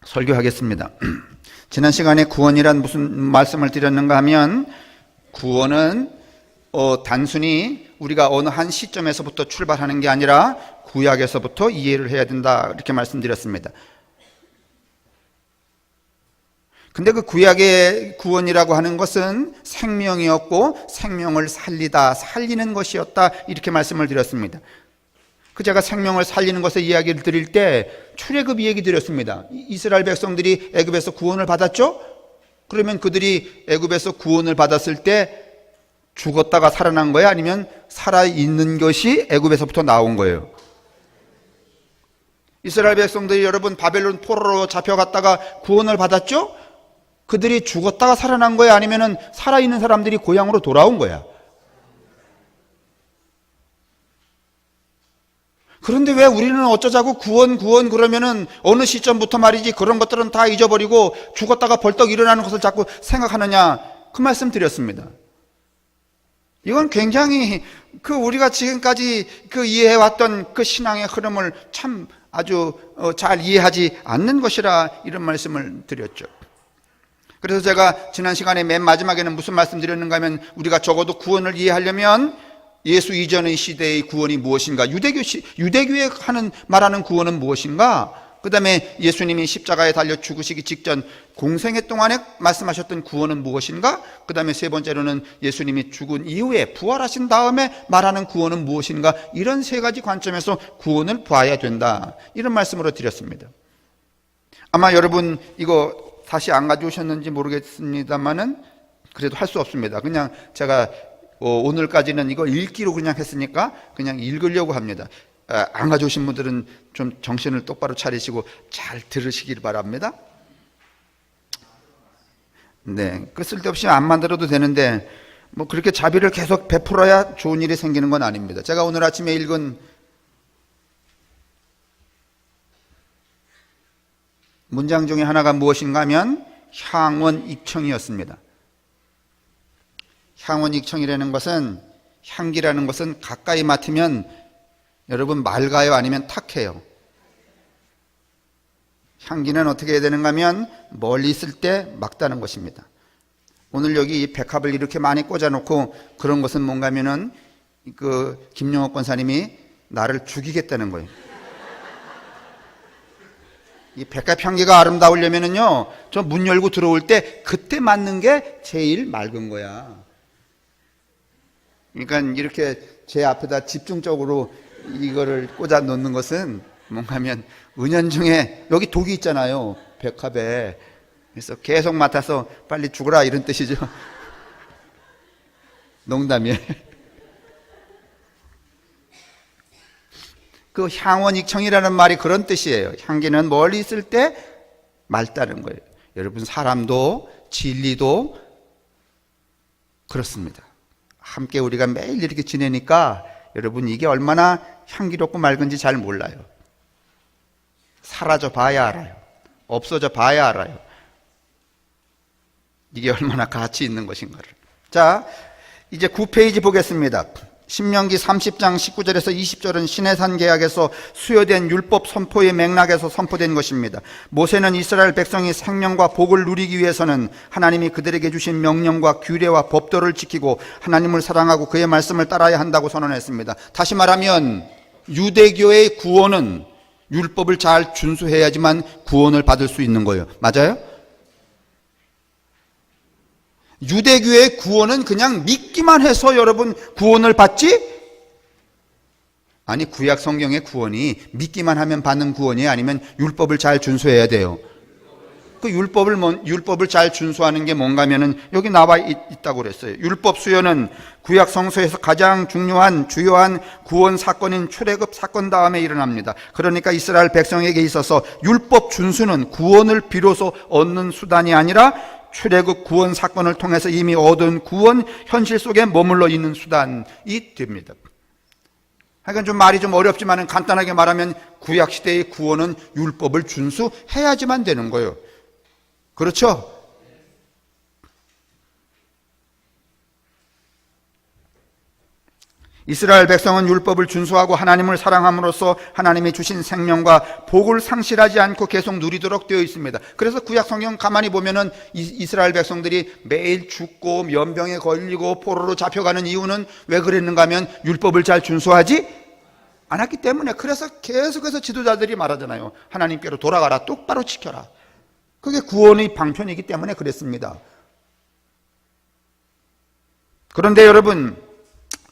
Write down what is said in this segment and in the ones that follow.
설교하겠습니다. 지난 시간에 구원이란 무슨 말씀을 드렸는가 하면 구원은 단순히 우리가 어느 한 시점에서부터 출발하는 게 아니라 구약에서부터 이해를 해야 된다 이렇게 말씀드렸습니다. 근데 그 구약의 구원이라고 하는 것은 생명이었고 생명을 살리는 것이었다 이렇게 말씀을 드렸습니다. 제가 생명을 살리는 것에 이야기를 드릴 때 출애굽 얘기 드렸습니다. 이스라엘 백성들이 애굽에서 구원을 받았죠? 그러면 그들이 애굽에서 구원을 받았을 때 죽었다가 살아난 거예요? 아니면 살아있는 것이 애굽에서부터 나온 거예요? 이스라엘 백성들이 여러분 바벨론 포로로 잡혀갔다가 구원을 받았죠? 그들이 죽었다가 살아난 거예요? 아니면 살아있는 사람들이 고향으로 돌아온 거야? 그런데 왜 우리는 어쩌자고 구원 그러면은 어느 시점부터 말이지 그런 것들은 다 잊어버리고 죽었다가 벌떡 일어나는 것을 자꾸 생각하느냐 그 말씀 드렸습니다. 이건 굉장히 우리가 지금까지 이해해왔던 그 신앙의 흐름을 참 아주 잘 이해하지 않는 것이라 이런 말씀을 드렸죠. 그래서 제가 지난 시간에 맨 마지막에는 무슨 말씀 드렸는가 하면 우리가 적어도 구원을 이해하려면 예수 이전의 시대의 구원이 무엇인가, 유대교에 말하는 구원은 무엇인가, 그 다음에 예수님이 십자가에 달려 죽으시기 직전 공생애 동안에 말씀하셨던 구원은 무엇인가, 그 다음에 세 번째로는 예수님이 죽은 이후에 부활하신 다음에 말하는 구원은 무엇인가, 이런 세 가지 관점에서 구원을 봐야 된다 이런 말씀으로 드렸습니다. 아마 여러분 이거 다시 안 가져오셨는지 모르겠습니다만은 그래도 할 수 없습니다. 그냥 제가 오늘까지는 이거 읽기로 그냥 했으니까 그냥 읽으려고 합니다. 안 가져오신 분들은 좀 정신을 똑바로 차리시고 잘 들으시길 바랍니다. 네, 쓸데없이 안 만들어도 되는데 그렇게 자비를 계속 베풀어야 좋은 일이 생기는 건 아닙니다. 제가 오늘 아침에 읽은 문장 중에 하나가 무엇인가 하면 향원익청이었습니다. 향원익청이라는 것은, 향기라는 것은 가까이 맡으면 여러분 맑아요? 아니면 탁해요? 향기는 어떻게 해야 되는가 하면 멀리 있을 때 막다는 것입니다. 오늘 여기 이 백합을 이렇게 많이 꽂아놓고 그런 것은 뭔가 하면은 김용옥 권사님이 나를 죽이겠다는 거예요. 이 백합 향기가 아름다우려면은요, 저 문 열고 들어올 때 그때 맞는 게 제일 맑은 거야. 그러니까 이렇게 제 앞에다 집중적으로 이거를 꽂아 놓는 것은 뭔가 하면 은연중에 여기 독이 있잖아요, 백합에. 그래서 계속 맡아서 빨리 죽어라 이런 뜻이죠. 농담이에요. 향원익청이라는 말이 그런 뜻이에요. 향기는 멀리 있을 때 맑다는 거예요. 여러분 사람도 진리도 그렇습니다. 함께 우리가 매일 이렇게 지내니까 여러분 이게 얼마나 향기롭고 맑은지 잘 몰라요. 사라져 봐야 알아요. 없어져 봐야 알아요. 이게 얼마나 가치 있는 것인가를. 자, 이제 9페이지 보겠습니다. 신명기 30장 19절에서 20절은 시내산 계약에서 수여된 율법 선포의 맥락에서 선포된 것입니다. 모세는 이스라엘 백성이 생명과 복을 누리기 위해서는 하나님이 그들에게 주신 명령과 규례와 법도를 지키고 하나님을 사랑하고 그의 말씀을 따라야 한다고 선언했습니다. 다시 말하면 유대교의 구원은 율법을 잘 준수해야지만 구원을 받을 수 있는 거예요. 맞아요? 유대교의 구원은 그냥 믿기만 해서 여러분 구원을 받지? 아니, 구약 성경의 구원이 믿기만 하면 받는 구원이 아니면 율법을 잘 준수해야 돼요. 그 율법을 잘 준수하는 게 뭔가 하면은 여기 나와 있다고 그랬어요. 율법 수여는 구약 성서에서 가장 중요한 주요한 구원 사건인 출애굽 사건 다음에 일어납니다. 그러니까 이스라엘 백성에게 있어서 율법 준수는 구원을 비로소 얻는 수단이 아니라 출애굽 구원 사건을 통해서 이미 얻은 구원 현실 속에 머물러 있는 수단이 됩니다. 하여간 좀 말이 좀 어렵지만 간단하게 말하면 구약 시대의 구원은 율법을 준수해야지만 되는 거예요. 그렇죠? 이스라엘 백성은 율법을 준수하고 하나님을 사랑함으로써 하나님이 주신 생명과 복을 상실하지 않고 계속 누리도록 되어 있습니다. 그래서 구약 성경 가만히 보면은 이스라엘 백성들이 매일 죽고 연병에 걸리고 포로로 잡혀가는 이유는 왜 그랬는가 하면 율법을 잘 준수하지 않았기 때문에. 그래서 계속해서 지도자들이 말하잖아요. 하나님께로 돌아가라, 똑바로 지켜라. 그게 구원의 방편이기 때문에 그랬습니다. 그런데 여러분,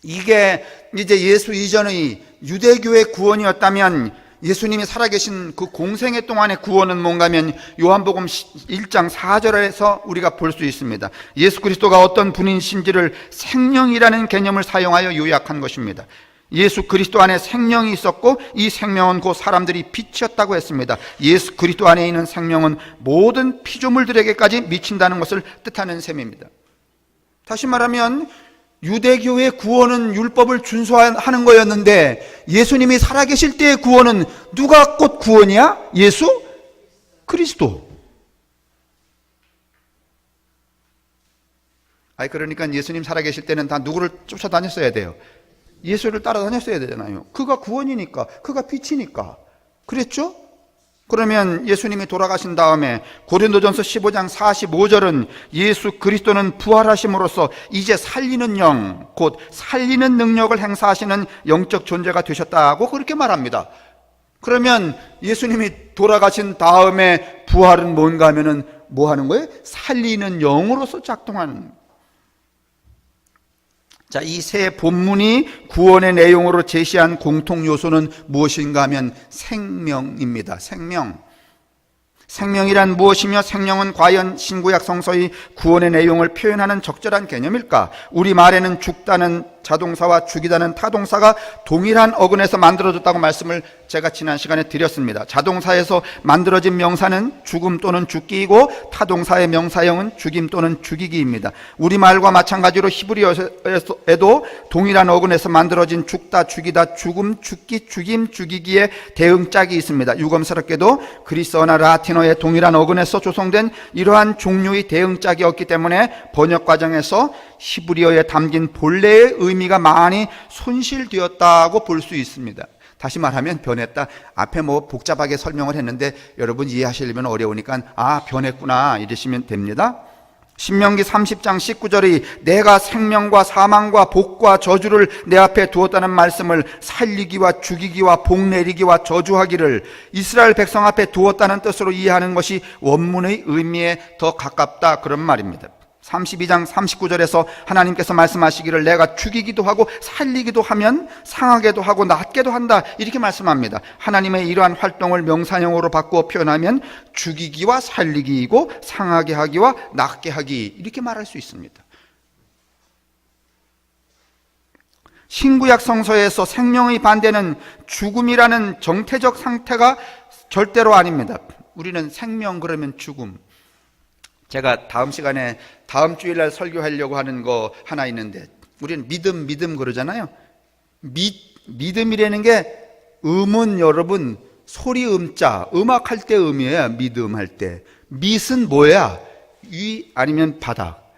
이게 이제 예수 이전의 유대교의 구원이었다면 예수님이 살아계신 그 공생애 동안의 구원은 뭔가 하면 요한복음 1장 4절에서 우리가 볼 수 있습니다. 예수 그리스도가 어떤 분이신지를 생명이라는 개념을 사용하여 요약한 것입니다. 예수 그리스도 안에 생명이 있었고 이 생명은 곧 사람들이 빛이었다고 했습니다. 예수 그리스도 안에 있는 생명은 모든 피조물들에게까지 미친다는 것을 뜻하는 셈입니다. 다시 말하면 유대교의 구원은 율법을 준수하는 거였는데 예수님이 살아계실 때의 구원은 누가 곧 구원이야? 예수 그리스도. 그러니까 예수님 살아계실 때는 다 누구를 쫓아다녔어야 돼요? 예수를 따라다녔어야 되잖아요. 그가 구원이니까, 그가 빛이니까. 그랬죠? 그러면 예수님이 돌아가신 다음에 고린도전서 15장 45절은 예수 그리스도는 부활하심으로써 이제 살리는 영, 곧 살리는 능력을 행사하시는 영적 존재가 되셨다고 그렇게 말합니다. 그러면 예수님이 돌아가신 다음에 부활은 뭔가 하면은 뭐 하는 거예요? 살리는 영으로서 작동하는 거예요. 자, 이 세 본문이 구원의 내용으로 제시한 공통 요소는 무엇인가 하면 생명입니다. 생명. 생명이란 무엇이며 생명은 과연 신구약 성서의 구원의 내용을 표현하는 적절한 개념일까? 우리말에는 죽다는 자동사와 죽이다는 타동사가 동일한 어근에서 만들어졌다고 말씀을 제가 지난 시간에 드렸습니다. 자동사에서 만들어진 명사는 죽음 또는 죽기이고 타동사의 명사형은 죽임 또는 죽이기입니다. 우리말과 마찬가지로 히브리어에도 동일한 어근에서 만들어진 죽다, 죽이다, 죽음, 죽기, 죽임, 죽이기의 대응짝이 있습니다. 유감스럽게도 그리스어나 라틴어의 동일한 어근에서 조성된 이러한 종류의 대응짝이 없기 때문에 번역 과정에서 히브리어에 담긴 본래의 의미가 많이 손실되었다고 볼 수 있습니다. 다시 말하면 변했다. 앞에 뭐 복잡하게 설명을 했는데 여러분 이해하시려면 어려우니까 변했구나 이러시면 됩니다. 신명기 30장 19절이 내가 생명과 사망과 복과 저주를 내 앞에 두었다는 말씀을 살리기와 죽이기와 복 내리기와 저주하기를 이스라엘 백성 앞에 두었다는 뜻으로 이해하는 것이 원문의 의미에 더 가깝다, 그런 말입니다. 32장 39절에서 하나님께서 말씀하시기를 내가 죽이기도 하고 살리기도 하면 상하게도 하고 낫게도 한다, 이렇게 말씀합니다. 하나님의 이러한 활동을 명사형으로 바꾸어 표현하면 죽이기와 살리기이고 상하게 하기와 낫게 하기, 이렇게 말할 수 있습니다. 신구약 성서에서 생명의 반대는 죽음이라는 정태적 상태가 절대로 아닙니다. 우리는 생명 그러면 죽음. 제가 다음 시간에 다음 주일날 설교하려고 하는 거 하나 있는데 우리는 믿음 그러잖아요. 믿음이라는 게 음은 여러분 소리 음자, 음악할 때 음이에요. 믿음 할 때. 밑은 뭐야? 위 아니면 바닥.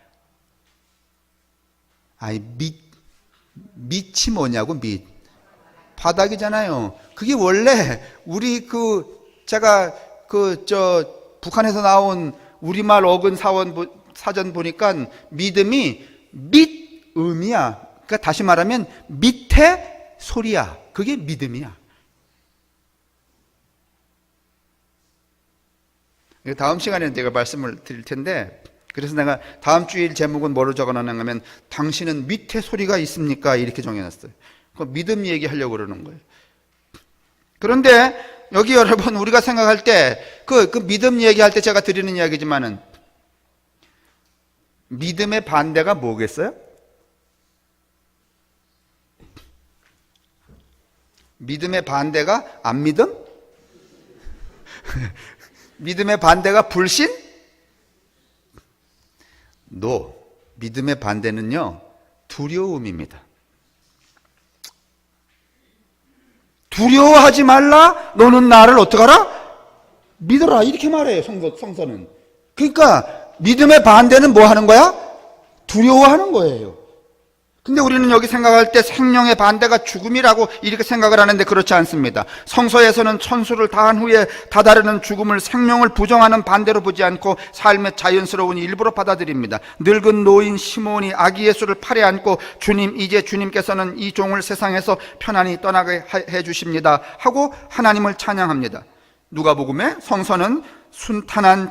밑이 뭐냐고, 밑. 바닥이잖아요. 그게 원래 우리 제가 북한에서 나온 우리말 어근 사전 보니까 믿음이 밑음이야. 그러니까 다시 말하면 밑에 소리야. 그게 믿음이야. 다음 시간에 내가 말씀을 드릴 텐데, 그래서 내가 다음 주일 제목은 뭐로 적어놨는가 하면 당신은 밑에 소리가 있습니까? 이렇게 정해놨어요. 그 믿음 얘기하려고 그러는 거예요. 그런데 여기 여러분 우리가 생각할 때 그 믿음 얘기할 때 제가 드리는 이야기지만은 믿음의 반대가 뭐겠어요? 믿음의 반대가 안 믿음? 믿음의 반대가 불신? 믿음의 반대는요 두려움입니다. 두려워하지 말라. 너는 나를 어떡하라? 믿어라. 이렇게 말해요. 성서는. 그러니까 믿음의 반대는 뭐 하는 거야? 두려워하는 거예요. 근데 우리는 여기 생각할 때 생명의 반대가 죽음이라고 이렇게 생각을 하는데 그렇지 않습니다. 성서에서는 천수를 다한 후에 다다르는 죽음을 생명을 부정하는 반대로 보지 않고 삶의 자연스러운 일부로 받아들입니다. 늙은 노인 시몬이 아기 예수를 팔에 안고 주님, 이제 주님께서는 이 종을 세상에서 편안히 떠나게 해 주십니다 하고 하나님을 찬양합니다. 누가복음에 성서는 순탄한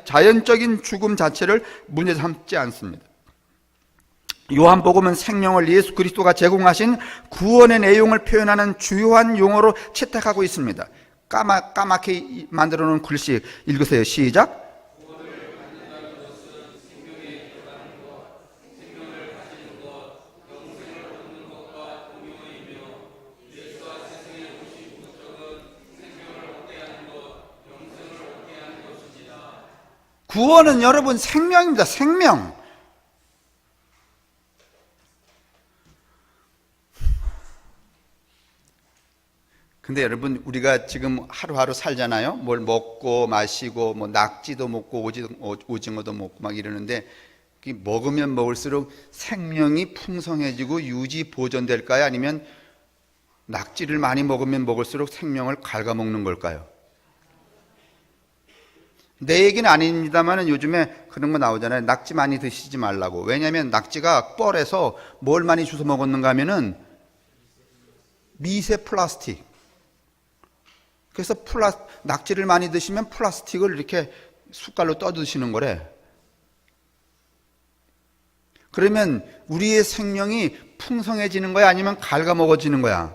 자연적인 죽음 자체를 문제 삼지 않습니다. 요한복음은 생명을 예수 그리스도가 제공하신 구원의 내용을 표현하는 주요한 용어로 채택하고 있습니다. 까맣게 만들어 놓은 글씨 읽으세요. 시작. 구원은 여러분 생명입니다. 생명. 근데 여러분, 우리가 지금 하루하루 살잖아요. 뭘 먹고 마시고 뭐 낙지도 먹고 오징어도 먹고 막 이러는데, 먹으면 먹을수록 생명이 풍성해지고 유지 보존될까요? 아니면 낙지를 많이 먹으면 먹을수록 생명을 갉아먹는 걸까요? 내 얘기는 아닙니다만 요즘에 그런 거 나오잖아요. 낙지 많이 드시지 말라고. 왜냐하면 낙지가 뻘에서 뭘 많이 주워 먹었는가 하면은 미세 플라스틱. 그래서 낙지를 많이 드시면 플라스틱을 이렇게 숟갈로 떠 드시는 거래. 그러면 우리의 생명이 풍성해지는 거야? 아니면 갉아먹어지는 거야?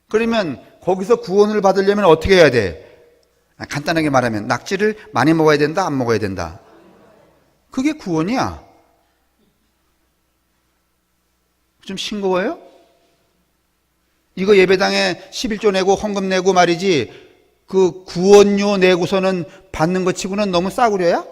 그러면 거기서 구원을 받으려면 어떻게 해야 돼? 간단하게 말하면 낙지를 많이 먹어야 된다, 안 먹어야 된다? 그게 구원이야. 좀 싱거워요? 이거 예배당에 11조 내고 헌금 내고 말이지, 그 구원료 내고서는 받는 것 치고는 너무 싸구려야?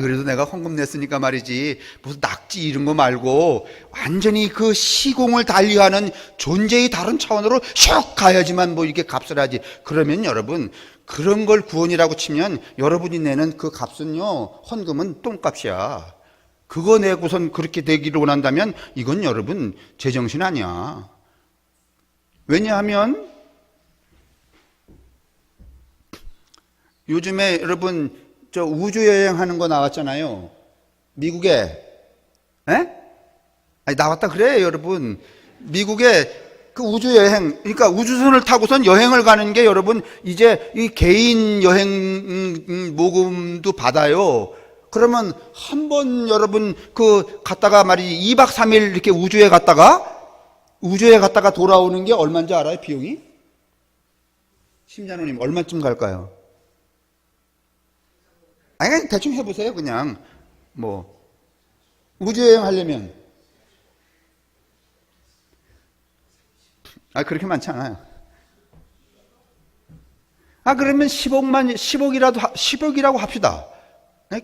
그래도 내가 헌금 냈으니까 말이지, 무슨 낙지 이런 거 말고 완전히 그 시공을 달리하는 존재의 다른 차원으로 슉 가야지만 뭐 이렇게 값을 하지. 그러면 여러분, 그런 걸 구원이라고 치면 여러분이 내는 그 값은요, 헌금은 똥값이야. 그거 내고선 그렇게 되기를 원한다면 이건 여러분 제정신 아니야. 왜냐하면 요즘에 여러분 저 우주여행 하는 거 나왔잖아요. 미국에. 나왔다 그래 여러분. 미국에 그 우주여행, 그러니까 우주선을 타고선 여행을 가는 게 여러분 이제 이 개인 여행 모금도 받아요. 그러면 한 번 여러분 갔다가 말이지 2박 3일 이렇게 우주에 갔다가 돌아오는 게 얼마인지 알아요? 비용이? 심장원님 얼마쯤 갈까요? 그냥 대충 해보세요. 그냥 뭐 우주여행 하려면 그렇게 많지 않아요. 그러면 10억이라고 합시다.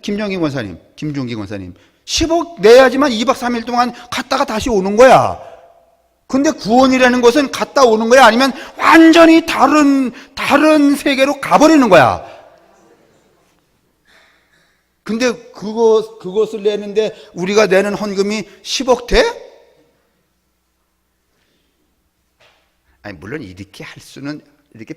김정기 권사님, 김종기 권사님 10억 내야지만 2박 3일 동안 갔다가 다시 오는 거야. 근데 구원이라는 것은 갔다 오는 거야? 아니면 완전히 다른 세계로 가버리는 거야? 근데 그것을 내는데 우리가 내는 헌금이 10억 돼? 물론 이렇게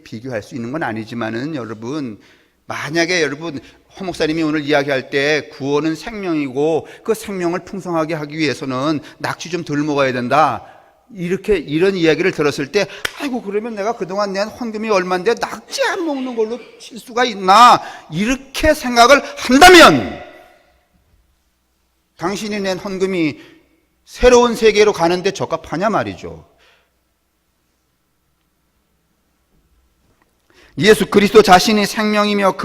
비교할 수 있는 건 아니지만은 여러분, 만약에 여러분 허 목사님이 오늘 이야기할 때 구원은 생명이고 그 생명을 풍성하게 하기 위해서는 낙지 좀 덜 먹어야 된다, 이런 이야기를 들었을 때 그러면 내가 그동안 낸 헌금이 얼마인데 낙지 안 먹는 걸로 칠 수가 있나, 이렇게 생각을 한다면 당신이 낸 헌금이 새로운 세계로 가는데 적합하냐 말이죠. 예수 그리스도 자신이 생명이며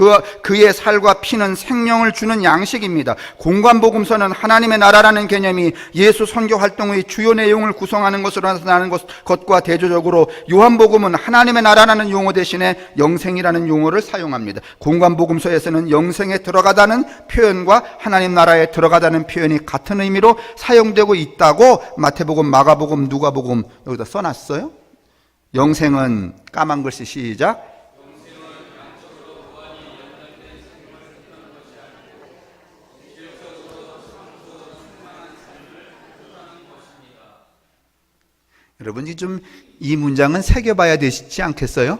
그의 살과 피는 생명을 주는 양식입니다. 공관복음서는 하나님의 나라라는 개념이 예수 선교 활동의 주요 내용을 구성하는 것으로 나타나는 것과 대조적으로 요한복음은 하나님의 나라라는 용어 대신에 영생이라는 용어를 사용합니다. 공관복음서에서는 영생에 들어가다는 표현과 하나님 나라에 들어가다는 표현이 같은 의미로 사용되고 있다고 마태복음, 마가복음, 누가복음 여기다 써놨어요. 영생은 까만 글씨 시작. 여러분이 좀 이 문장은 새겨봐야 되지 않겠어요?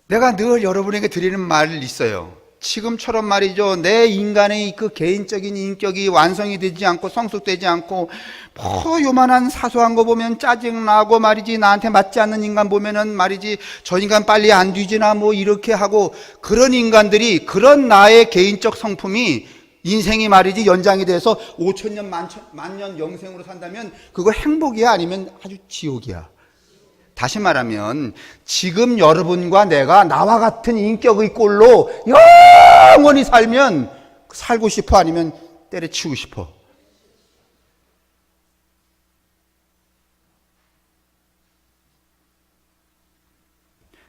내가 늘 여러분에게 드리는 말이 있어요. 지금처럼 말이죠. 내 인간의 그 개인적인 인격이 완성이 되지 않고 성숙되지 않고 뭐 요만한 사소한 거 보면 짜증나고 말이지, 나한테 맞지 않는 인간 보면은 말이지, 저 인간 빨리 안 뒤지나 뭐 이렇게 하고, 그런 인간들이, 그런 나의 개인적 성품이 인생이 말이지 연장이 돼서 5천년 만년 영생으로 산다면 그거 행복이야, 아니면 아주 지옥이야? 다시 말하면 지금 여러분과 내가 나와 같은 인격의 꼴로 영원히 살면 살고 싶어, 아니면 때려치우고 싶어?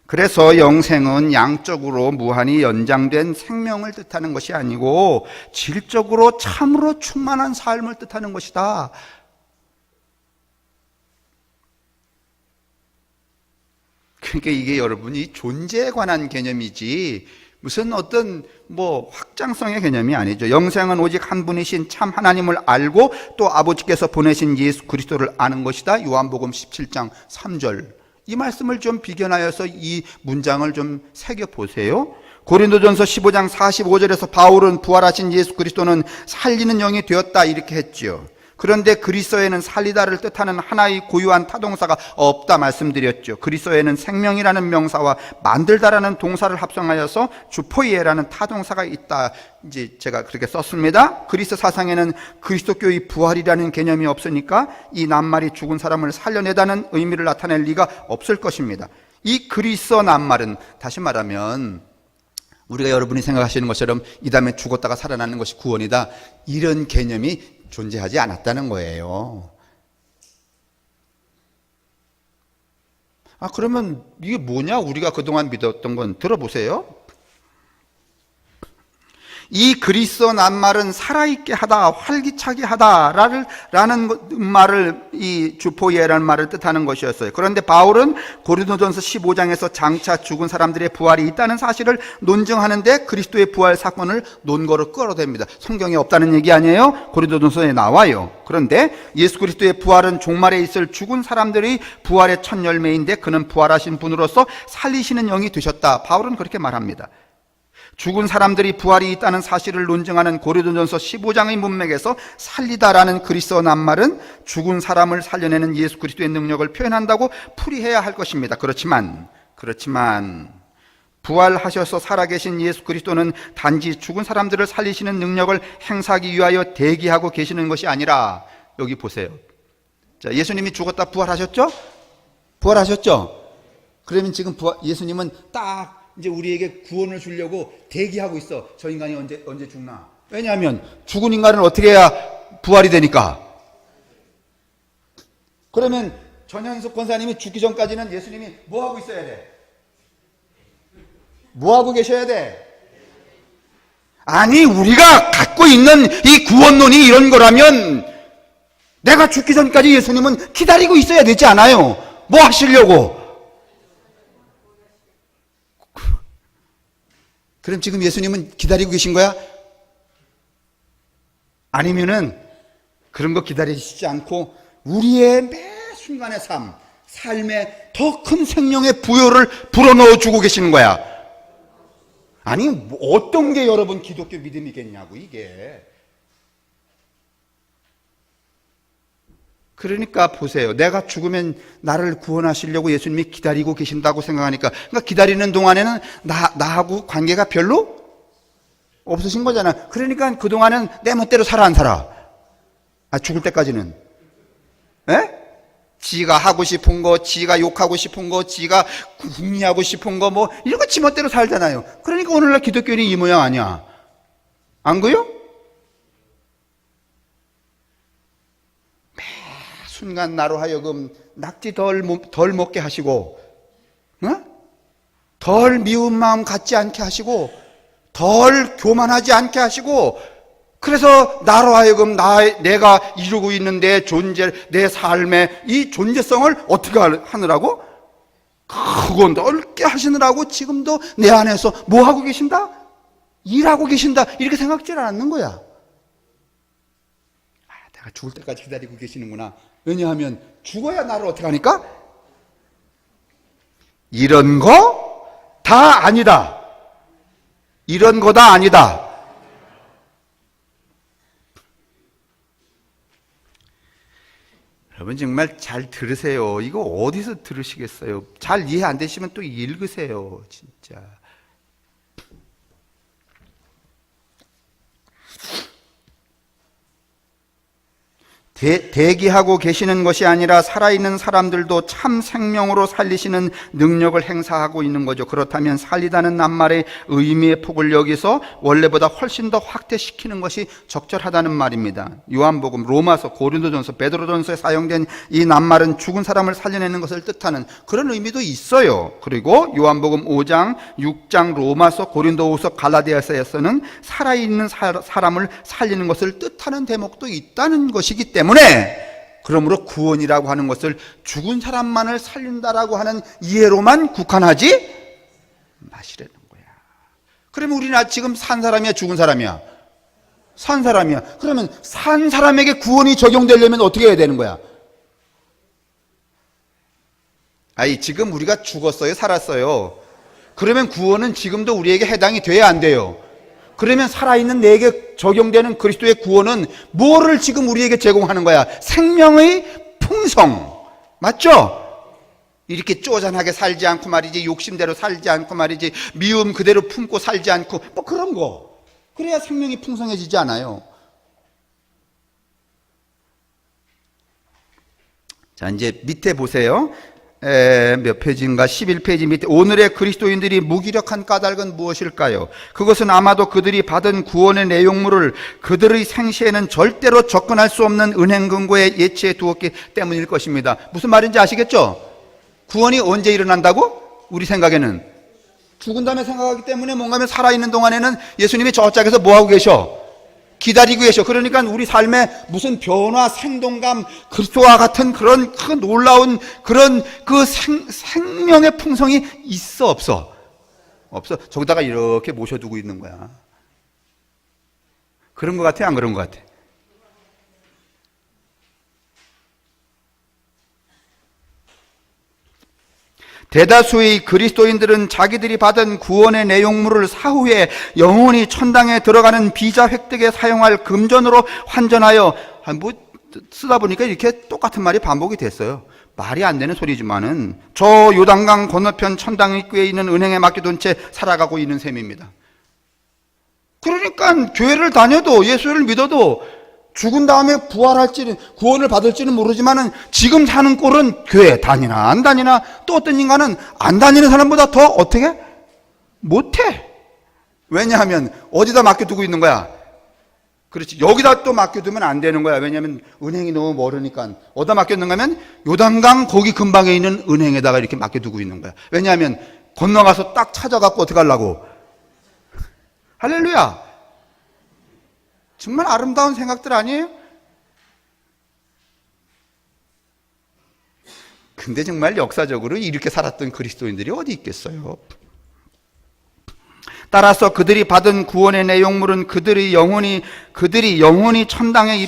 그래서 영생은 양적으로 무한히 연장된 생명을 뜻하는 것이 아니고 질적으로 참으로 충만한 삶을 뜻하는 것이다. 그러니까 이게 여러분이 존재에 관한 개념이지 무슨 어떤 확장성의 개념이 아니죠. 영생은 오직 한 분이신 참 하나님을 알고 또 아버지께서 보내신 예수 그리스도를 아는 것이다. 요한복음 17장 3절. 이 말씀을 좀 비견하여서 이 문장을 좀 새겨보세요. 고린도전서 15장 45절에서 바울은 부활하신 예수 그리스도는 살리는 영이 되었다 이렇게 했죠. 그런데 그리스도에는 살리다를 뜻하는 하나의 고유한 타동사가 없다 말씀드렸죠. 그리스도에는 생명이라는 명사와 만들다라는 동사를 합성하여서 주포이에라는 타동사가 있다. 이제 제가 그렇게 썼습니다. 그리스도 사상에는 그리스도교의 부활이라는 개념이 없으니까 이 낱말이 죽은 사람을 살려내다는 의미를 나타낼 리가 없을 것입니다. 이 그리스도 낱말은 다시 말하면 우리가 여러분이 생각하시는 것처럼 이 다음에 죽었다가 살아나는 것이 구원이다, 이런 개념이 존재하지 않았다는 거예요. 그러면 이게 뭐냐? 우리가 그동안 믿었던 건 들어보세요. 이 그리스도 낱말은 살아있게 하다, 활기차게 하다라는 말을, 이 주포예라는 말을 뜻하는 것이었어요. 그런데 바울은 고린도전서 15장에서 장차 죽은 사람들의 부활이 있다는 사실을 논증하는데 그리스도의 부활 사건을 논거로 끌어댑니다. 성경에 없다는 얘기 아니에요? 고린도전서에 나와요. 그런데 예수 그리스도의 부활은 종말에 있을 죽은 사람들의 부활의 첫 열매인데 그는 부활하신 분으로서 살리시는 영이 되셨다. 바울은 그렇게 말합니다. 죽은 사람들이 부활이 있다는 사실을 논증하는 고린도전서 15장의 문맥에서 살리다라는 그리스도 낱말은 죽은 사람을 살려내는 예수 그리스도의 능력을 표현한다고 풀이해야 할 것입니다. 그렇지만 부활하셔서 살아계신 예수 그리스도는 단지 죽은 사람들을 살리시는 능력을 행사하기 위하여 대기하고 계시는 것이 아니라, 여기 보세요. 자, 예수님이 죽었다 부활하셨죠? 그러면 지금 예수님은 딱 이제 우리에게 구원을 주려고 대기하고 있어. 저 인간이 언제 죽나? 왜냐하면 죽은 인간은 어떻게 해야 부활이 되니까. 그러면 전현숙 권사님이 죽기 전까지는 예수님이 뭐 하고 있어야 돼? 뭐 하고 계셔야 돼? 아니, 우리가 갖고 있는 이 구원론이 이런 거라면 내가 죽기 전까지 예수님은 기다리고 있어야 되지 않아요? 뭐 하시려고? 그럼 지금 예수님은 기다리고 계신 거야? 아니면은 그런 거 기다리시지 않고 우리의 매 순간의 삶에 더 큰 생명의 부여를 불어넣어 주고 계시는 거야? 아니, 어떤 게 여러분 기독교 믿음이겠냐고, 이게. 그러니까 보세요. 내가 죽으면 나를 구원하시려고 예수님이 기다리고 계신다고 생각하니까, 그러니까 기다리는 동안에는 나하고 관계가 별로 없으신 거잖아. 그러니까 그동안은 내 멋대로 살아, 안 살아? 죽을 때까지는. 에? 지가 하고 싶은 거, 지가 욕하고 싶은 거, 지가 궁리하고 싶은 거, 이런 거 지 멋대로 살잖아요. 그러니까 오늘날 기독교인이 이 모양 아니야. 안 그래요? 순간 나로 하여금 낙지 덜 먹게 하시고, 덜 미운 마음 갖지 않게 하시고, 덜 교만하지 않게 하시고, 그래서 나로 하여금 내가 이루고 있는 내 존재, 내 삶의 이 존재성을 어떻게 하느라고? 크고 넓게 하시느라고 지금도 내 안에서 뭐 하고 계신다? 일하고 계신다. 이렇게 생각지 않는 거야. 내가 죽을 때까지 기다리고 계시는구나. 왜냐하면 죽어야 나를 어떻게 하니까? 이런 거 다 아니다. 이런 거 다 아니다. 여러분 정말 잘 들으세요. 이거 어디서 들으시겠어요? 잘 이해 안 되시면 또 읽으세요. 진짜. 대기하고 계시는 것이 아니라 살아있는 사람들도 참 생명으로 살리시는 능력을 행사하고 있는 거죠. 그렇다면 살리다는 낱말의 의미의 폭을 여기서 원래보다 훨씬 더 확대시키는 것이 적절하다는 말입니다. 요한복음, 로마서, 고린도전서, 베드로전서에 사용된 이 낱말은 죽은 사람을 살려내는 것을 뜻하는 그런 의미도 있어요. 그리고 요한복음 5장, 6장, 로마서, 고린도후서, 갈라디아서에서는 살아있는 사람을 살리는 것을 뜻하는 대목도 있다는 것이기 때문에 그러므로 구원이라고 하는 것을 죽은 사람만을 살린다라고 하는 이해로만 국한하지 마시라는 거야. 그러면 우리는 지금 산 사람이야, 죽은 사람이야? 산 사람이야. 그러면 산 사람에게 구원이 적용되려면 어떻게 해야 되는 거야? 아니, 지금 우리가 죽었어요, 살았어요? 그러면 구원은 지금도 우리에게 해당이 돼야 안 돼요? 그러면 살아있는 내게 적용되는 그리스도의 구원은 뭐를 지금 우리에게 제공하는 거야? 생명의 풍성. 맞죠? 이렇게 쪼잔하게 살지 않고 말이지, 욕심대로 살지 않고 말이지, 미움 그대로 품고 살지 않고, 뭐 그런 거. 그래야 생명이 풍성해지지 않아요. 자, 이제 밑에 보세요. 몇 페이지인가? 11페이지 밑에 오늘의 그리스도인들이 무기력한 까닭은 무엇일까요? 그것은 아마도 그들이 받은 구원의 내용물을 그들의 생시에는 절대로 접근할 수 없는 은행 근거에 예치해 두었기 때문일 것입니다. 무슨 말인지 아시겠죠? 구원이 언제 일어난다고? 우리 생각에는 죽은 다음에 생각하기 때문에 뭔가 하면 살아있는 동안에는 예수님이 저짝에서 뭐하고 계셔? 기다리고 계셔. 그러니까 우리 삶에 무슨 변화, 생동감, 그리스도와 같은 그런 큰 놀라운 그런 그 생명의 풍성이 있어, 없어? 없어. 저기다가 이렇게 모셔두고 있는 거야. 그런 것 같아, 안 그런 것 같아? 대다수의 그리스도인들은 자기들이 받은 구원의 내용물을 사후에 영원히 천당에 들어가는 비자 획득에 사용할 금전으로 환전하여 뭐 쓰다 보니까 이렇게 똑같은 말이 반복이 됐어요. 말이 안 되는 소리지만은 저 요단강 건너편 천당 입구에 있는 은행에 맡겨둔 채 살아가고 있는 셈입니다. 그러니까 교회를 다녀도 예수를 믿어도 죽은 다음에 부활할지는 구원을 받을지는 모르지만은 지금 사는 꼴은 교회 다니나 안 다니나 또 어떤 인간은 안 다니는 사람보다 더 어떻게? 못해. 왜냐하면 어디다 맡겨두고 있는 거야? 그렇지. 여기다 또 맡겨두면 안 되는 거야. 왜냐하면 은행이 너무 멀으니까. 어디다 맡겼는가 하면 요단강 거기 근방에 있는 은행에다가 이렇게 맡겨두고 있는 거야. 왜냐하면 건너가서 딱 찾아갖고 어떻게 하려고? 할렐루야. 정말 아름다운 생각들 아니에요? 근데 정말 역사적으로 이렇게 살았던 그리스도인들이 어디 있겠어요? 따라서 그들이 받은 구원의 내용물은 그들이 영혼이 천당에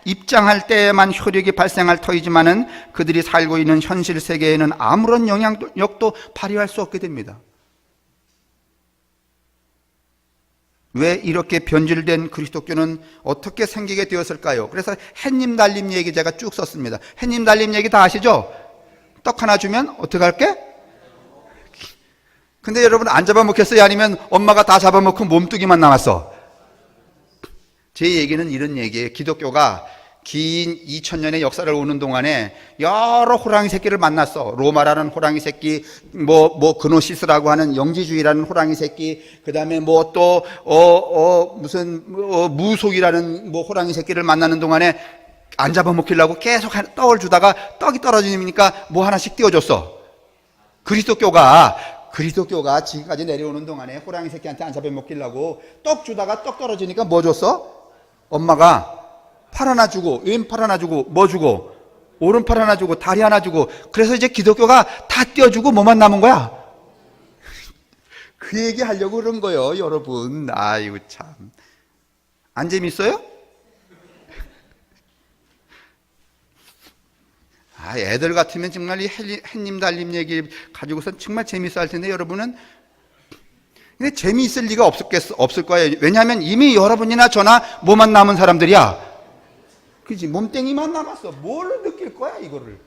입장할 때에만 효력이 발생할 터이지만은 그들이 살고 있는 현실 세계에는 아무런 영향력도 발휘할 수 없게 됩니다. 왜 이렇게 변질된 그리스도교는 어떻게 생기게 되었을까요? 그래서 햇님 달님 얘기 제가 쭉 썼습니다. 햇님 달님 얘기 다 아시죠? 떡 하나 주면 어떻게 할게? 근데 여러분 안 잡아먹혔어요? 아니면 엄마가 다 잡아먹고 몸뚱이만 남았어? 제 얘기는 이런 얘기예요. 기독교가 긴 2000년의 역사를 오는 동안에 여러 호랑이 새끼를 만났어. 로마라는 호랑이 새끼, 그노시스라고 하는 영지주의라는 호랑이 새끼, 그 다음에 무속이라는 호랑이 새끼를 만나는 동안에 안 잡아먹히려고 계속 떡을 주다가 떡이 떨어지니까 뭐 하나씩 띄워줬어. 그리스도교가 지금까지 내려오는 동안에 호랑이 새끼한테 안 잡아먹히려고 떡 주다가 떡 떨어지니까 뭐 줬어? 엄마가 팔 하나 주고, 왼팔 하나 주고, 뭐 주고, 오른팔 하나 주고, 다리 하나 주고, 그래서 이제 기독교가 다 띄워주고 뭐만 남은 거야? 그 얘기 하려고 그런 거예요, 여러분. 아이고, 참. 안 재밌어요? 애들 같으면 정말 이 햇님 달님 얘기 가지고서 정말 재밌어 할 텐데 여러분은 근데 재미있을 리가 없을 거예요. 왜냐하면 이미 여러분이나 저나 뭐만 남은 사람들이야. 그지? 몸뚱이만 남았어. 뭘 느낄 거야 이거를.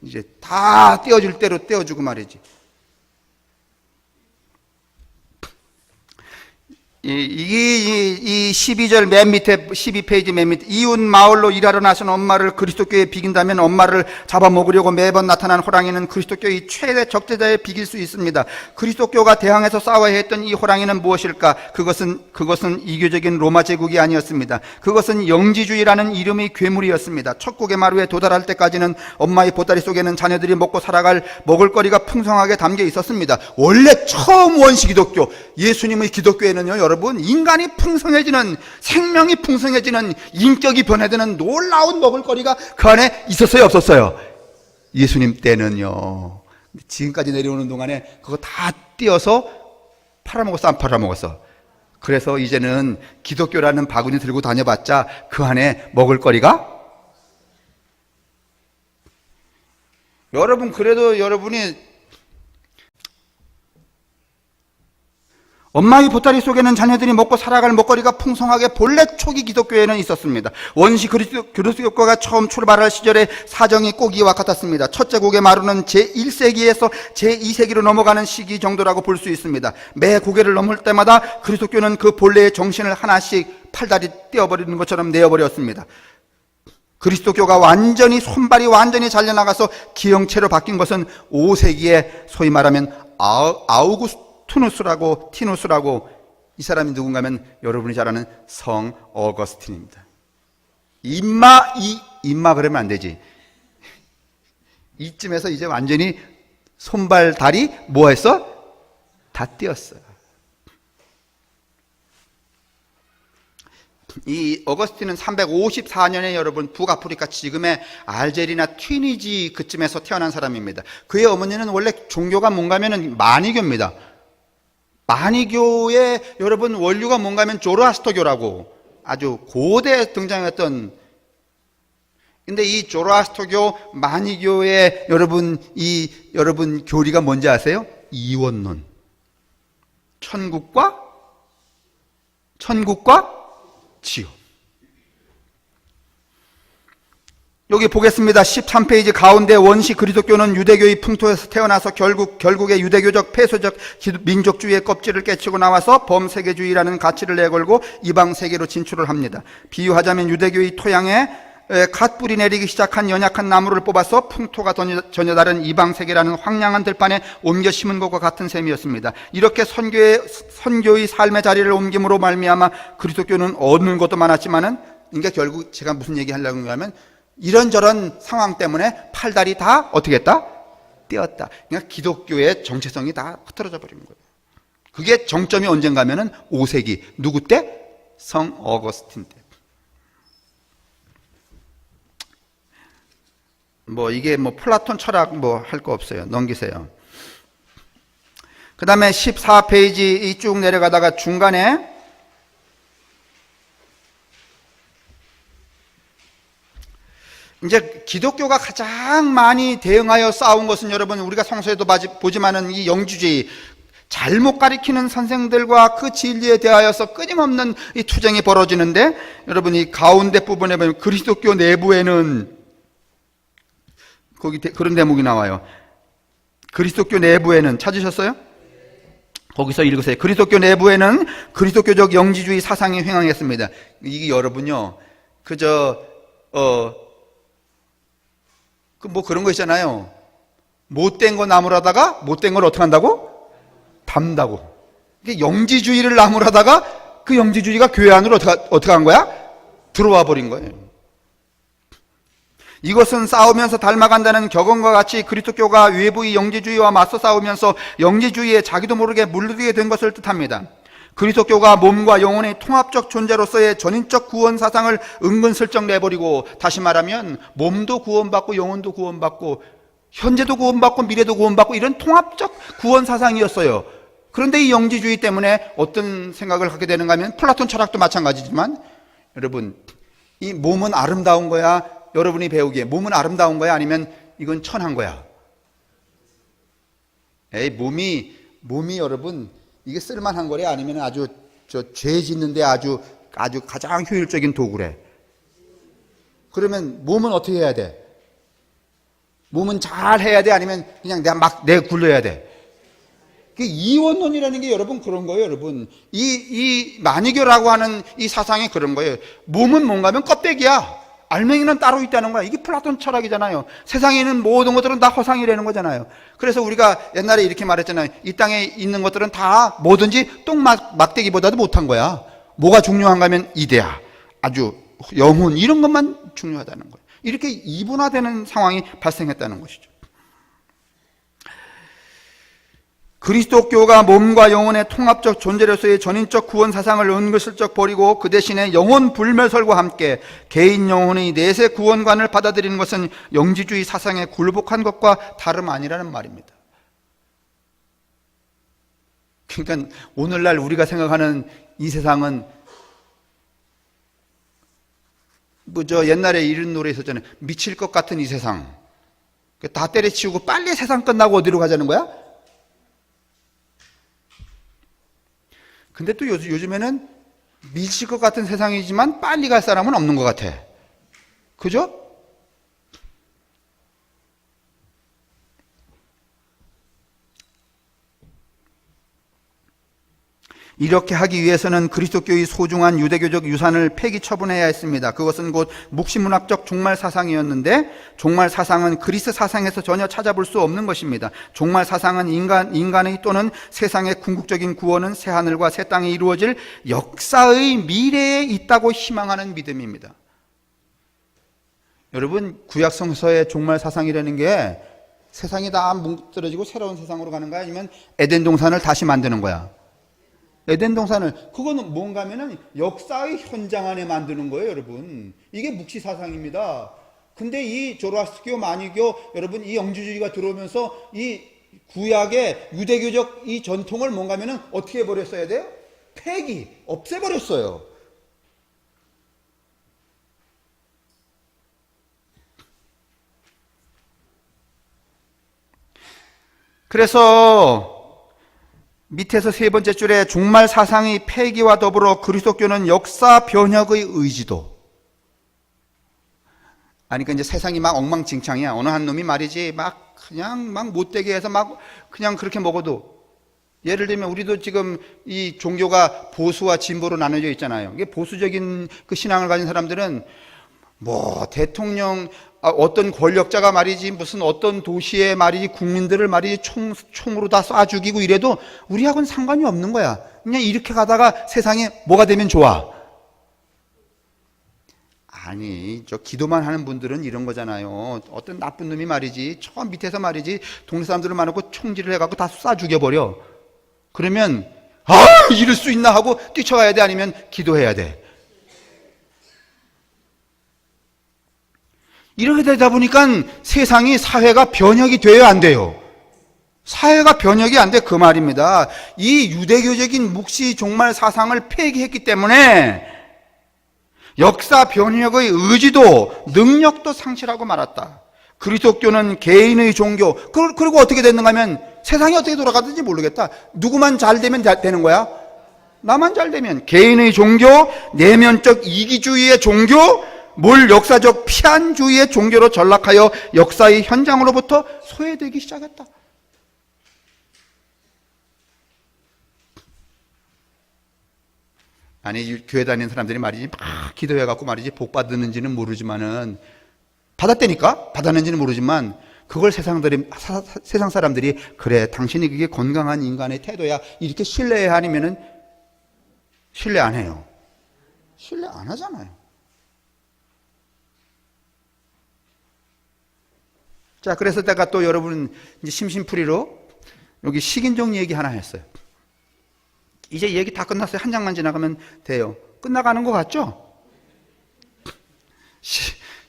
이제 다 떼어줄 대로 떼어주고 말이지. 이 12절 맨 밑에 12페이지 맨 밑에 이웃 마을로 일하러 나선 엄마를 그리스도교에 비긴다면 엄마를 잡아먹으려고 매번 나타난 호랑이는 그리스도교의 최대 적대자에 비길 수 있습니다. 그리스도교가 대항해서 싸워야 했던 이 호랑이는 무엇일까? 그것은 이교적인 로마 제국이 아니었습니다. 그것은 영지주의라는 이름의 괴물이었습니다. 천국의 마루에 도달할 때까지는 엄마의 보따리 속에는 자녀들이 먹고 살아갈 먹을거리가 풍성하게 담겨 있었습니다. 원래 처음 원시 기독교 예수님의 기독교에는요 여러분 인간이 풍성해지는 생명이 풍성해지는 인격이 변해드는 놀라운 먹을거리가 그 안에 있었어요 없었어요? 예수님 때는요. 지금까지 내려오는 동안에 그거 다 띄어서 팔아먹었어 안 팔아먹었어? 그래서 이제는 기독교라는 바구니 들고 다녀봤자 그 안에 먹을거리가 여러분 그래도 여러분이 엄마의 보따리 속에는 자녀들이 먹고 살아갈 먹거리가 풍성하게 본래 초기 기독교에는 있었습니다. 원시 그리스도교가 처음 출발할 시절의 사정이 꼭 이와 같았습니다. 첫째 고개 마루는 제1세기에서 제2세기로 넘어가는 시기 정도라고 볼 수 있습니다. 매 고개를 넘을 때마다 그리스도교는 그 본래의 정신을 하나씩 팔다리 떼어버리는 것처럼 내어버렸습니다. 그리스도교가 손발이 완전히 잘려나가서 기형체로 바뀐 것은 5세기에 소위 말하면 티누스라고 이 사람이 누군가면 여러분이 잘 아는 성 어거스틴입니다. 임마 그러면 안 되지. 이쯤에서 이제 완전히 손발 다리 뭐 했어? 다 띄었어요. 이 어거스틴은 354년에 여러분 북아프리카 지금의 알제리나 튀니지 그쯤에서 태어난 사람입니다. 그의 어머니는 원래 종교가 뭔가면은 마니교입니다. 마니교의 여러분 원류가 뭔가 하면 조로아스터교라고 아주 고대에 등장했던 근데 이 조로아스터교 마니교의 여러분 교리가 뭔지 아세요? 이원론. 천국과 지옥. 여기 보겠습니다. 13페이지 가운데 원시 그리스도교는 유대교의 풍토에서 태어나서 결국에 유대교적 폐쇄적 민족주의의 껍질을 깨치고 나와서 범세계주의라는 가치를 내걸고 이방 세계로 진출을 합니다. 비유하자면 유대교의 토양에 갓 뿌리 내리기 시작한 연약한 나무를 뽑아서 풍토가 전혀 다른 이방 세계라는 황량한 들판에 옮겨 심은 것과 같은 셈이었습니다. 이렇게 선교의 삶의 자리를 옮김으로 말미암아 그리스도교는 얻는 것도 많았지만은 그러니까 결국 제가 무슨 얘기 하려고 하면 이런저런 상황 때문에 팔다리 다 어떻게 했다? 떼었다. 그러니까 기독교의 정체성이 다 흐트러져 버린 거예요. 그게 정점이 언젠가면은 5세기. 누구 때? 성 어거스틴 때. 이게 플라톤 철학 할 거 없어요. 넘기세요. 그 다음에 14페이지 쭉 내려가다가 중간에 이제 기독교가 가장 많이 대응하여 싸운 것은 여러분 우리가 성서에도 보지만은 이 영주주의 잘못 가리키는 선생들과 그 진리에 대하여서 끊임없는 이 투쟁이 벌어지는데 여러분 이 가운데 부분에 보면 그리스도교 내부에는 거기 그런 대목이 나와요. 그리스도교 내부에는 찾으셨어요? 거기서 읽으세요. 그리스도교 내부에는 그리스도교적 영지주의 사상이 횡행했습니다. 이게 여러분요 그런 거 있잖아요. 못된 거 나무라다가 못된 걸 어떻게 한다고? 담다고. 영지주의를 나무라다가 그 영지주의가 교회 안으로 어떻게 한 거야? 들어와 버린 거예요. 이것은 싸우면서 닮아간다는 격언과 같이 그리스도교가 외부의 영지주의와 맞서 싸우면서 영지주의에 자기도 모르게 물들게 된 것을 뜻합니다. 그리스도교가 몸과 영혼의 통합적 존재로서의 전인적 구원 사상을 은근슬쩍 내버리고, 다시 말하면 몸도 구원받고 영혼도 구원받고 현재도 구원받고 미래도 구원받고 이런 통합적 구원 사상이었어요. 그런데 이 영지주의 때문에 어떤 생각을 하게 되는가 하면 플라톤 철학도 마찬가지지만, 여러분 이 몸은 아름다운 거야, 여러분이 배우기에 몸은 아름다운 거야, 아니면 이건 천한 거야. 에이, 몸이 여러분, 이게 쓸만한 거래? 아니면 아주, 죄 짓는데 아주 가장 효율적인 도구래? 그러면 몸은 어떻게 해야 돼? 몸은 잘 해야 돼? 아니면 그냥 내가 굴려야 돼? 이원론이라는 게 여러분 그런 거예요, 여러분. 이 마니교라고 하는 이 사상이 그런 거예요. 몸은 뭔가 하면 껍데기야. 알맹이는 따로 있다는 거야. 이게 플라톤 철학이잖아요. 세상에 있는 모든 것들은 다 허상이라는 거잖아요. 그래서 우리가 옛날에 이렇게 말했잖아요. 이 땅에 있는 것들은 다 뭐든지 똥막대기보다도 못한 거야. 뭐가 중요한가 하면 이데아, 아주 영혼, 이런 것만 중요하다는 거예요. 이렇게 이분화되는 상황이 발생했다는 것이죠. 그리스도교가 몸과 영혼의 통합적 존재로서의 전인적 구원 사상을 은근슬쩍 버리고 그 대신에 영혼 불멸설과 함께 개인 영혼의 내세 구원관을 받아들이는 것은 영지주의 사상에 굴복한 것과 다름 아니라는 말입니다. 그러니까 오늘날 우리가 생각하는 이 세상은 옛날에 이런 노래 있었잖아요. 미칠 것 같은 이 세상. 다 때려치우고 빨리 세상 끝나고 어디로 가자는 거야? 근데 또 요즘에는 미칠 것 같은 세상이지만 빨리 갈 사람은 없는 것 같아. 그죠? 이렇게 하기 위해서는 그리스도교의 소중한 유대교적 유산을 폐기 처분해야 했습니다. 그것은 곧 묵시문학적 종말 사상이었는데, 종말 사상은 그리스 사상에서 전혀 찾아볼 수 없는 것입니다. 종말 사상은 인간의 또는 세상의 궁극적인 구원은 새하늘과 새 땅에 이루어질 역사의 미래에 있다고 희망하는 믿음입니다. 여러분, 구약 성서의 종말 사상이라는 게 세상이 다 뭉떨어지고 새로운 세상으로 가는 거야? 아니면 에덴 동산을 다시 만드는 거야? 에덴 동산을, 그거는 뭔가 하면은 역사의 현장 안에 만드는 거예요, 여러분. 이게 묵시 사상입니다. 근데 이 조로아스트교, 마니교, 여러분, 이 영지주의가 들어오면서 이 구약의 유대교적 이 전통을 뭔가 하면은 어떻게 해버렸어야 돼요? 폐기, 없애버렸어요. 그래서 밑에서 세 번째 줄에 종말 사상의 폐기와 더불어 그리스도교는 역사 변혁의 의지도. 아니, 그러니까 이제 세상이 막 엉망진창이야. 어느 한 놈이 말이지, 그냥 못되게 해서 그냥 그렇게 먹어도. 예를 들면, 우리도 지금 이 종교가 보수와 진보로 나눠져 있잖아요. 이게 보수적인 그 신앙을 가진 사람들은 대통령, 어떤 권력자가 말이지, 무슨 어떤 도시에 말이지, 국민들을 말이지, 총으로 다 쏴 죽이고 이래도 우리하고는 상관이 없는 거야. 그냥 이렇게 가다가 세상에 뭐가 되면 좋아. 아니, 기도만 하는 분들은 이런 거잖아요. 어떤 나쁜 놈이 말이지, 저 밑에서 말이지, 동네 사람들을 많고 총질을 해갖고 다 쏴 죽여버려. 그러면, 이럴 수 있나 하고 뛰쳐가야 돼? 아니면 기도해야 돼? 이렇게 되다 보니까 세상이, 사회가 변혁이 돼요, 안 돼요? 사회가 변혁이 안 돼, 그 말입니다. 이 유대교적인 묵시 종말 사상을 폐기했기 때문에 역사 변혁의 의지도 능력도 상실하고 말았다. 그리스도교는 개인의 종교, 그리고 어떻게 됐는가 하면 세상이 어떻게 돌아가든지 모르겠다. 누구만 잘 되면 되는 거야? 나만 잘 되면. 개인의 종교, 내면적 이기주의의 종교, 역사적 피한주의의 종교로 전락하여 역사의 현장으로부터 소외되기 시작했다. 아니, 교회 다니는 사람들이 말이지, 막 기도해갖고 말이지, 복 받았는지는 모르지만은, 받았는지는 모르지만, 그걸 세상 사람들이, 그래, 당신이 그게 건강한 인간의 태도야, 이렇게 신뢰해야 하면은, 신뢰 안 해요. 신뢰 안 하잖아요. 자, 그래서 내가 또 여러분 이제 심심풀이로 여기 식인종 얘기 하나 했어요. 이제 얘기 다 끝났어요. 한 장만 지나가면 돼요. 끝나가는 것 같죠?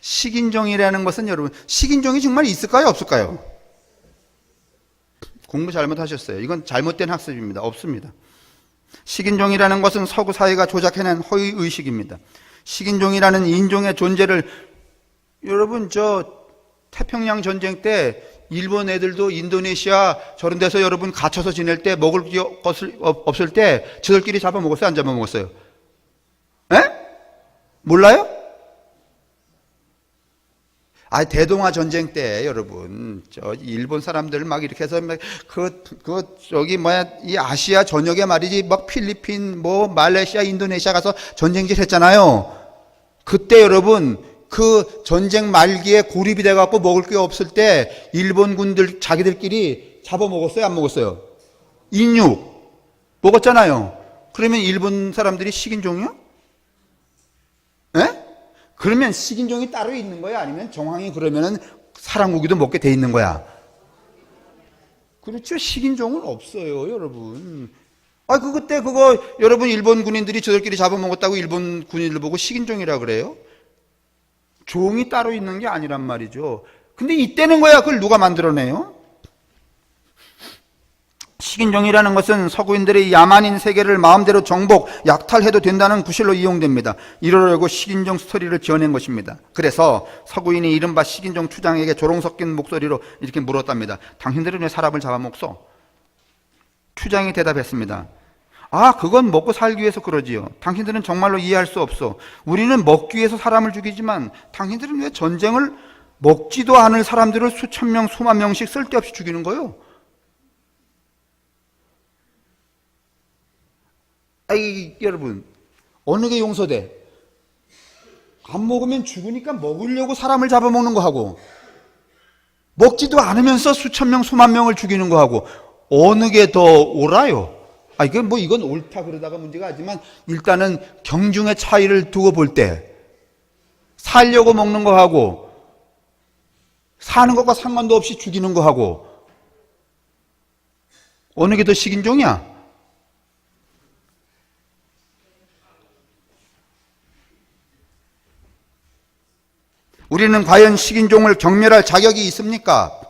식인종이라는 것은 여러분, 식인종이 정말 있을까요? 없을까요? 공부 잘못하셨어요. 이건 잘못된 학습입니다. 없습니다. 식인종이라는 것은 서구 사회가 조작해낸 허위의식입니다. 식인종이라는 인종의 존재를 여러분 태평양 전쟁 때 일본 애들도 인도네시아 저런 데서 여러분 갇혀서 지낼 때 먹을 것을 없을 때 저들끼리 잡아먹었어요? 안 잡아먹었어요? 에? 몰라요? 대동아 전쟁 때 여러분 저 일본 사람들 막 이렇게 해서 이 아시아 전역에 말이지 막 필리핀 말레이시아 인도네시아 가서 전쟁질 했잖아요. 그때 여러분 그 전쟁 말기에 고립이 돼 갖고 먹을 게 없을 때 일본 군들 자기들끼리 잡아먹었어요? 안 먹었어요? 인육 먹었잖아요. 그러면 일본 사람들이 식인종이요? 에? 그러면 식인종이 따로 있는 거야? 아니면 정황이 그러면은 사람 고기도 먹게 돼 있는 거야? 그렇죠. 식인종은 없어요, 여러분. 그때 여러분 일본 군인들이 저들끼리 잡아먹었다고 일본 군인들 보고 식인종이라 그래요? 종이 따로 있는 게 아니란 말이죠. 근데 이때는 거야. 그걸 누가 만들어내요? 식인종이라는 것은 서구인들의 야만인 세계를 마음대로 정복, 약탈해도 된다는 구실로 이용됩니다. 이러려고 식인종 스토리를 지어낸 것입니다. 그래서 서구인이 이른바 식인종 추장에게 조롱 섞인 목소리로 이렇게 물었답니다. 당신들은 왜 사람을 잡아먹소? 추장이 대답했습니다. 그건 먹고 살기 위해서 그러지요. 당신들은 정말로 이해할 수 없어. 우리는 먹기 위해서 사람을 죽이지만 당신들은 왜 전쟁을 먹지도 않을 사람들을 수천 명, 수만 명씩 쓸데없이 죽이는 거예요? 여러분, 어느 게 용서돼? 안 먹으면 죽으니까 먹으려고 사람을 잡아먹는 거 하고, 먹지도 않으면서 수천 명, 수만 명을 죽이는 거 하고, 어느 게 더 옳아요? 이건 옳다 그러다가 문제가 아니지만, 일단은 경중의 차이를 두고 볼 때, 살려고 먹는 거 하고, 사는 것과 상관도 없이 죽이는 거 하고, 어느 게 더 식인종이야? 우리는 과연 식인종을 경멸할 자격이 있습니까?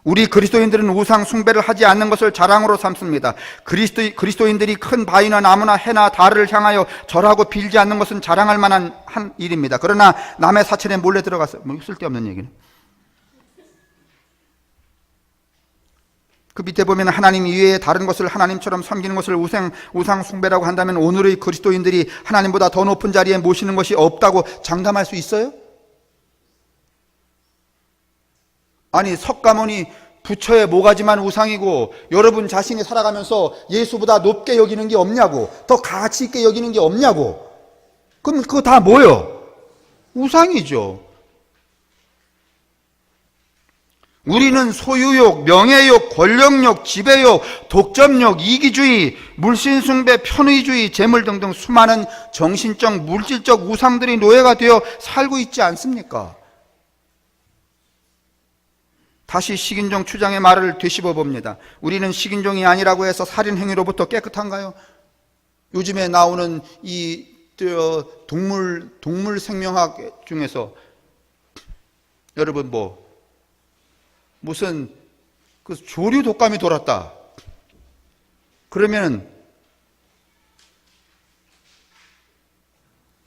우리 그리스도인들은 우상 숭배를 하지 않는 것을 자랑으로 삼습니다. 그리스도인들이 큰 바위나 나무나 해나 달을 향하여 절하고 빌지 않는 것은 자랑할 만한 한 일입니다. 그러나 남의 사찰에 몰래 들어가서 쓸데없는 얘기는. 그 밑에 보면 하나님 이외에 다른 것을 하나님처럼 섬기는 것을 우상 숭배라고 한다면 오늘의 그리스도인들이 하나님보다 더 높은 자리에 모시는 것이 없다고 장담할 수 있어요? 석가모니 부처의 모가지만 우상이고 여러분 자신이 살아가면서 예수보다 높게 여기는 게 없냐고, 더 가치 있게 여기는 게 없냐고. 그럼 그거 다 뭐예요? 우상이죠. 우리는 소유욕, 명예욕, 권력욕, 지배욕, 독점욕, 이기주의, 물신숭배, 편의주의, 재물 등등 수많은 정신적, 물질적 우상들이 노예가 되어 살고 있지 않습니까? 다시 식인종 추장의 말을 되씹어 봅니다. 우리는 식인종이 아니라고 해서 살인 행위로부터 깨끗한가요? 요즘에 나오는 이 동물 생명학 중에서 여러분 무슨 그 조류 독감이 돌았다. 그러면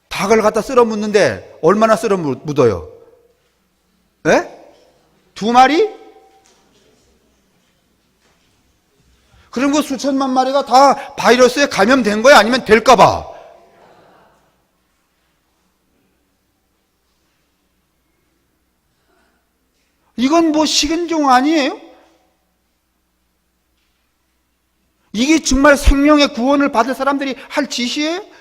닭을 갖다 쓸어 묻는데 얼마나 쓸어 묻어요? 에? 2마리? 그럼 그 수천만 마리가 다 바이러스에 감염된 거야? 아니면 될까봐? 이건 식인종 아니에요? 이게 정말 생명의 구원을 받을 사람들이 할 짓이에요?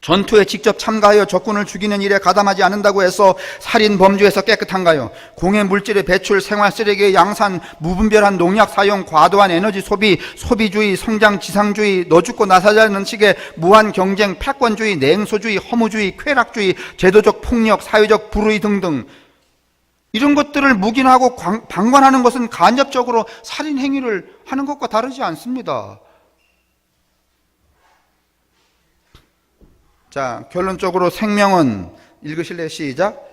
전투에 직접 참가하여 적군을 죽이는 일에 가담하지 않는다고 해서 살인 범죄에서 깨끗한가요? 공해 물질의 배출, 생활 쓰레기의 양산, 무분별한 농약 사용, 과도한 에너지 소비, 소비주의, 성장 지상주의, 너 죽고 나 사자는 식의 무한 경쟁, 패권주의, 냉소주의, 허무주의, 쾌락주의, 제도적 폭력, 사회적 불의 등등 이런 것들을 묵인하고 방관하는 것은 간접적으로 살인 행위를 하는 것과 다르지 않습니다. 자, 결론적으로 생명은 읽으실래요? 시작.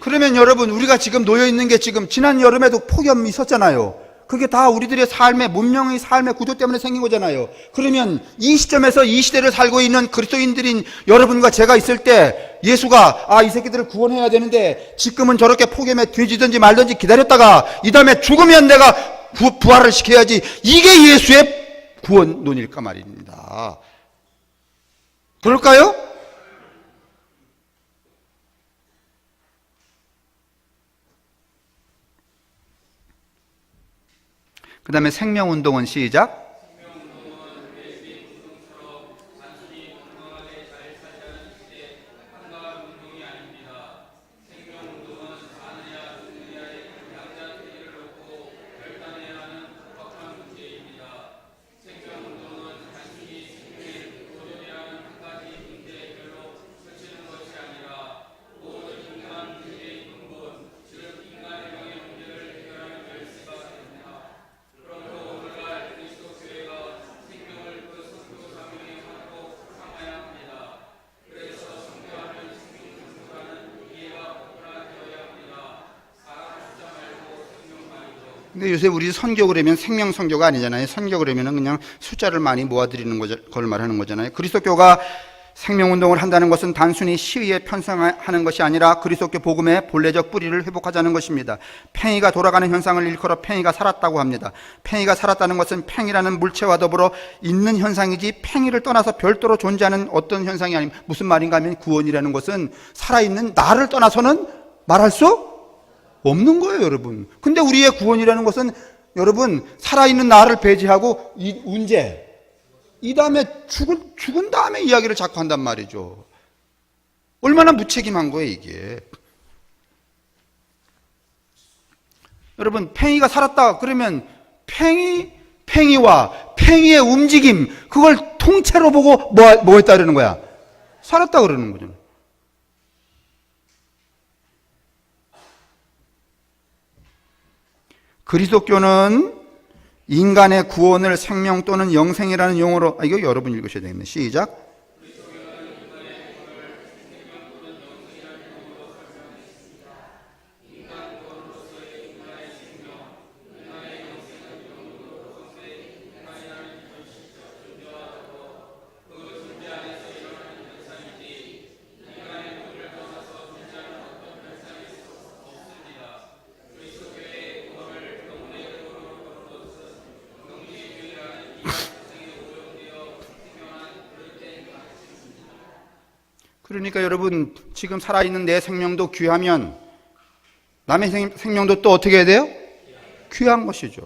그러면 여러분, 우리가 지금 놓여 있는 게 지금 지난 여름에도 폭염이 있었잖아요. 그게 다 우리들의 삶의, 문명의 삶의 구조 때문에 생긴 거잖아요. 그러면 이 시점에서 이 시대를 살고 있는 그리스도인들인 여러분과 제가 있을 때 예수가 이 새끼들을 구원해야 되는데 지금은 저렇게 폭염에 뒤지든지 말든지 기다렸다가 이 다음에 죽으면 내가 부활을 시켜야지, 이게 예수의 구원론일까 말입니다. 그럴까요? 그 다음에 생명운동은 시작. 근데 요새 우리 선교 그러면 생명 선교가 아니잖아요. 선교 그러면 그냥 숫자를 많이 모아드리는 걸 말하는 거잖아요. 그리스도교가 생명운동을 한다는 것은 단순히 시위에 편성하는 것이 아니라 그리스도교 복음의 본래적 뿌리를 회복하자는 것입니다. 팽이가 돌아가는 현상을 일컬어 팽이가 살았다고 합니다. 팽이가 살았다는 것은 팽이라는 물체와 더불어 있는 현상이지 팽이를 떠나서 별도로 존재하는 어떤 현상이 아닙니다. 무슨 말인가 하면 구원이라는 것은 살아있는 나를 떠나서는 말할 수 없는 거예요, 여러분. 근데 우리의 구원이라는 것은 여러분, 살아있는 나를 배제하고 이 운제, 이 다음에 죽은 다음에 이야기를 자꾸 한단 말이죠. 얼마나 무책임한 거예요, 이게. 여러분, 팽이가 살았다 그러면 팽이와 팽이의 움직임, 그걸 통째로 보고 뭐 했다 그러는 거야? 살았다 그러는 거죠. 그리스도교는 인간의 구원을 생명 또는 영생이라는 용어로, 이거 여러분 읽으셔야 되겠네. 시작. 그러니까 여러분, 지금 살아있는 내 생명도 귀하면 남의 생명도 또 어떻게 해야 돼요? 귀한 것이죠.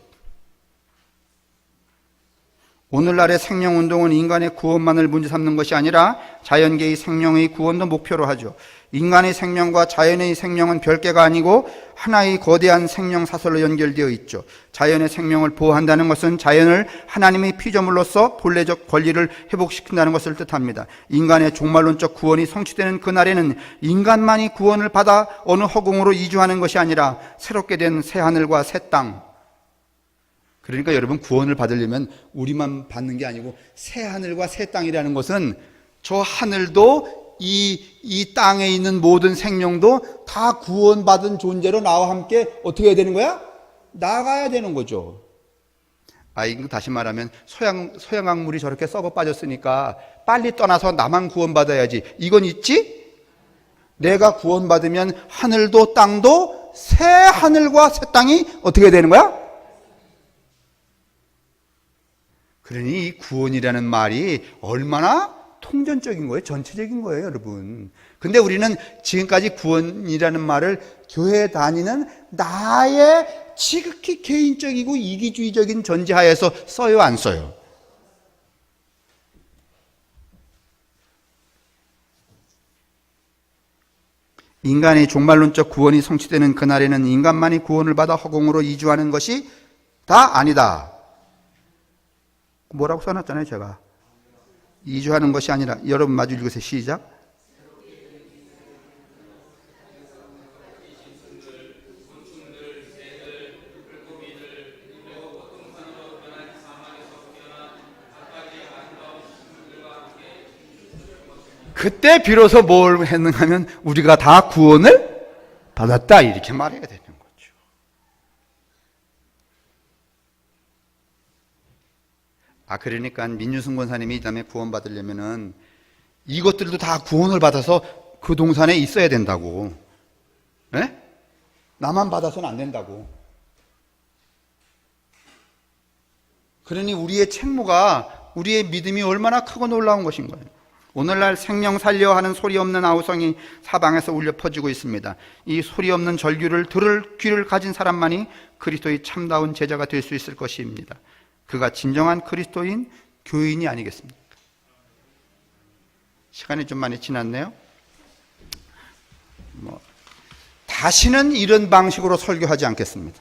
오늘날의 생명운동은 인간의 구원만을 문제 삼는 것이 아니라 자연계의 생명의 구원도 목표로 하죠. 인간의 생명과 자연의 생명은 별개가 아니고 하나의 거대한 생명 사슬로 연결되어 있죠. 자연의 생명을 보호한다는 것은 자연을 하나님의 피조물로서 본래적 권리를 회복시킨다는 것을 뜻합니다. 인간의 종말론적 구원이 성취되는 그날에는 인간만이 구원을 받아 어느 허공으로 이주하는 것이 아니라 새롭게 된 새하늘과 새 땅, 그러니까 여러분, 구원을 받으려면 우리만 받는 게 아니고 새하늘과 새 땅이라는 것은 저 하늘도 이 땅에 있는 모든 생명도 다 구원받은 존재로 나와 함께 어떻게 해야 되는 거야? 나가야 되는 거죠. 이거 다시 말하면 소양강물이 저렇게 썩어 빠졌으니까 빨리 떠나서 나만 구원받아야지, 이건 있지? 내가 구원받으면 하늘도 땅도 새 하늘과 새 땅이 어떻게 되는 거야? 그러니 이 구원이라는 말이 얼마나 통전적인 거예요? 전체적인 거예요, 여러분. 근데 우리는 지금까지 구원이라는 말을 교회에 다니는 나의 지극히 개인적이고 이기주의적인 전제하에서 써요, 안 써요? 인간의 종말론적 구원이 성취되는 그날에는 인간만이 구원을 받아 허공으로 이주하는 것이 다 아니다. 뭐라고 써놨잖아요, 제가. 이주하는 것이 아니라, 여러분 마주 읽으세요. 시작. 그때 비로소 뭘 했는가 하면 우리가 다 구원을 받았다 이렇게 말해야 되는 거죠. 그러니까 민유승 권사님이 이 다음에 구원받으려면은 이것들도 다 구원을 받아서 그 동산에 있어야 된다고. 네? 나만 받아서는 안 된다고. 그러니 우리의 책무가, 우리의 믿음이 얼마나 크고 놀라운 것인 거예요. 오늘날 생명 살려 하는 소리 없는 아우성이 사방에서 울려 퍼지고 있습니다. 이 소리 없는 절규를 들을 귀를 가진 사람만이 그리스도의 참다운 제자가 될 수 있을 것입니다. 그가 진정한 그리스도인 교인이 아니겠습니까? 시간이 좀 많이 지났네요. 다시는 이런 방식으로 설교하지 않겠습니다.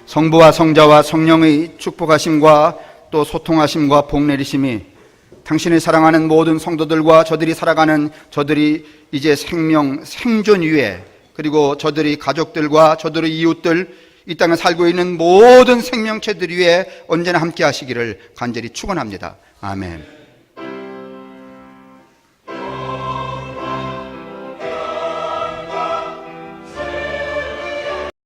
성부와 성자와 성령의 축복하심과 또 소통하심과 복내리심이 당신이 사랑하는 모든 성도들과 저들이 살아가는, 저들이 이제 생존 위에, 그리고 저들이 가족들과 저들의 이웃들, 이 땅에 살고 있는 모든 생명체들 위에 언제나 함께 하시기를 간절히 축원합니다. 아멘.